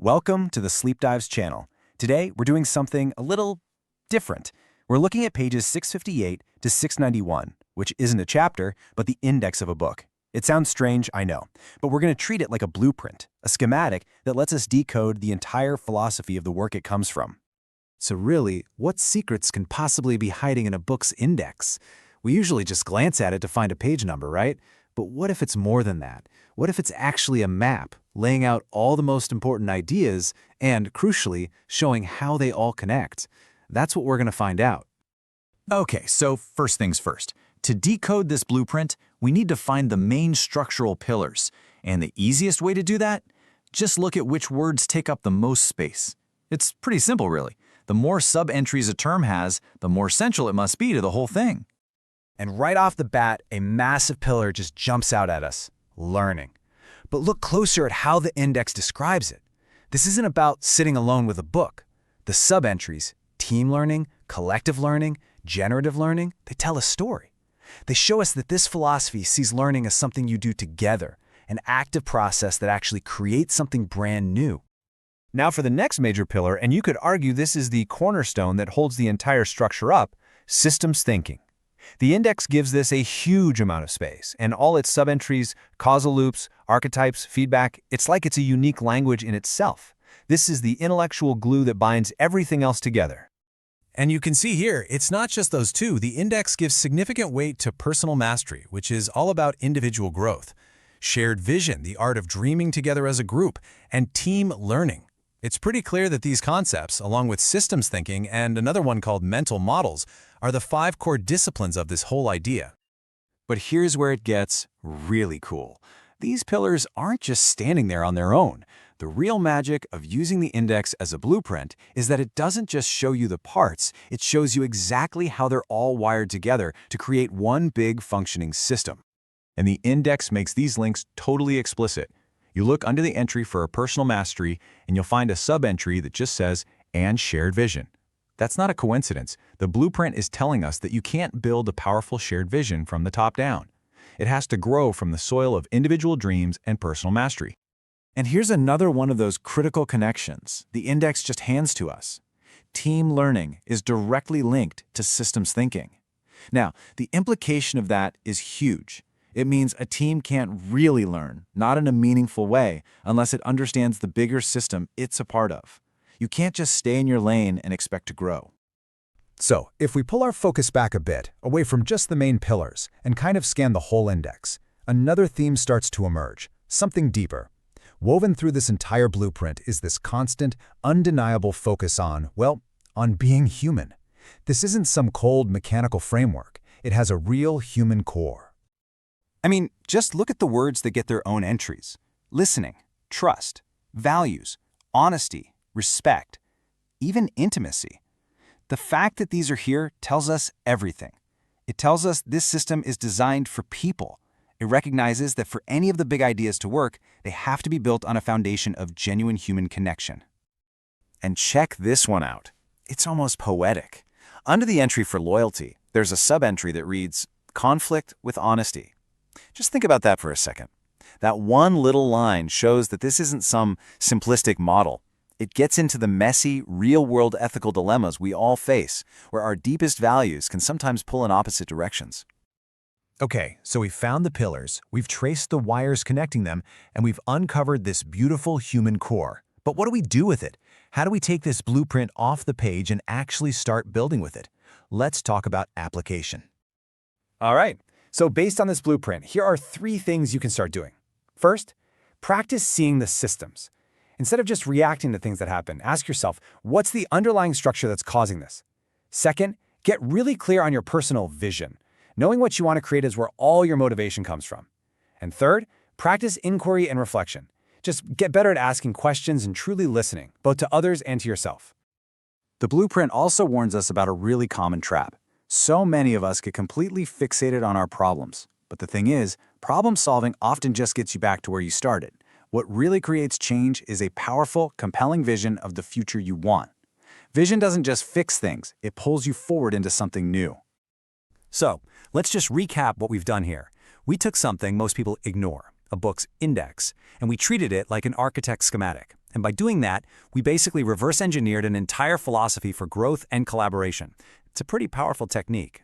Welcome to the Sleep Dives channel. Today, we're doing something a little different. We're looking at pages 658 to 691, which isn't a chapter, but the index of a book. It sounds strange, I know, but we're going to treat it like a blueprint, a schematic that lets us decode the entire philosophy of the work it comes from. So really, what secrets can possibly be hiding in a book's index? We usually just glance at it to find a page number, right? But what if it's more than that? What if it's actually a map, laying out all the most important ideas and, crucially, showing how they all connect? That's what we're going to find out. Okay, so first things first. To decode this blueprint, we need to find the main structural pillars. And the easiest way to do that? Just look at which words take up the most space. It's pretty simple, really. The more sub-entries a term has, the more central it must be to the whole thing. And right off the bat, a massive pillar just jumps out at us: learning. But look closer at how the index describes it. This isn't about sitting alone with a book. The sub-entries, team learning, collective learning, generative learning, they tell a story. They show us that this philosophy sees learning as something you do together, an active process that actually creates something brand new. Now for the next major pillar, and you could argue this is the cornerstone that holds the entire structure up: systems thinking. The index gives this a huge amount of space, and all its sub-entries, causal loops, archetypes, feedback, it's like it's a unique language in itself. This is the intellectual glue that binds everything else together. And you can see here, it's not just those two. The index gives significant weight to personal mastery, which is all about individual growth, shared vision, the art of dreaming together as a group, and team learning. It's pretty clear that these concepts, along with systems thinking and another one called mental models, are the 5 core disciplines of this whole idea. But here's where it gets really cool. These pillars aren't just standing there on their own. The real magic of using the index as a blueprint is that it doesn't just show you the parts, it shows you exactly how they're all wired together to create one big functioning system. And the index makes these links totally explicit. You look under the entry for a personal mastery, and you'll find a sub-entry that just says, "and shared vision." That's not a coincidence. The blueprint is telling us that you can't build a powerful shared vision from the top down. It has to grow from the soil of individual dreams and personal mastery. And here's another one of those critical connections the index just hands to us. Team learning is directly linked to systems thinking. Now, the implication of that is huge. It means a team can't really learn, not in a meaningful way, unless it understands the bigger system it's a part of. You can't just stay in your lane and expect to grow. So, if we pull our focus back a bit, away from just the main pillars, and kind of scan the whole index, another theme starts to emerge, something deeper. Woven through this entire blueprint is this constant, undeniable focus on, well, on being human. This isn't some cold, mechanical framework. It has a real human core. I mean, just look at the words that get their own entries: listening, trust, values, honesty, respect, even intimacy. The fact that these are here tells us everything. It tells us this system is designed for people. It recognizes that for any of the big ideas to work, they have to be built on a foundation of genuine human connection. And check this one out. It's almost poetic. Under the entry for loyalty, there's a sub-entry that reads, "conflict with honesty." Just think about that for a second. That one little line shows that this isn't some simplistic model. It gets into the messy, real-world ethical dilemmas we all face, where our deepest values can sometimes pull in opposite directions. Okay, so we've found the pillars, we've traced the wires connecting them, and we've uncovered this beautiful human core. But what do we do with it? How do we take this blueprint off the page and actually start building with it? Let's talk about application. All right. So based on this blueprint, here are 3 things you can start doing. First, practice seeing the systems. Instead of just reacting to things that happen, ask yourself, what's the underlying structure that's causing this? Second, get really clear on your personal vision. Knowing what you want to create is where all your motivation comes from. And third, practice inquiry and reflection. Just get better at asking questions and truly listening, both to others and to yourself. The blueprint also warns us about a really common trap. So many of us get completely fixated on our problems. But the thing is, problem solving often just gets you back to where you started. What really creates change is a powerful, compelling vision of the future you want. Vision doesn't just fix things, it pulls you forward into something new. So, let's just recap what we've done here. We took something most people ignore, a book's index, and we treated it like an architect's schematic, And by doing that, we basically reverse engineered an entire philosophy for growth and collaboration. It's a pretty powerful technique.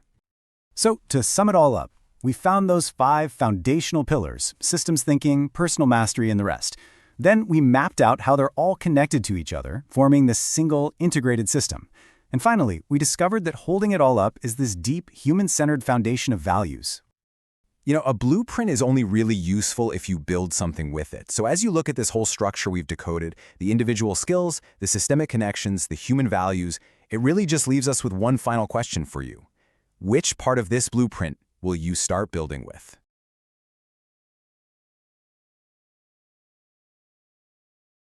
So, to sum it all up, we found those 5 foundational pillars: systems thinking, personal mastery, and the rest. Then we mapped out how they're all connected to each other, forming this single, integrated system. And finally, we discovered that holding it all up is this deep, human-centered foundation of values. A blueprint is only really useful if you build something with it. So as you look at this whole structure we've decoded, the individual skills, the systemic connections, the human values, it really just leaves us with one final question for you. Which part of this blueprint will you start building with?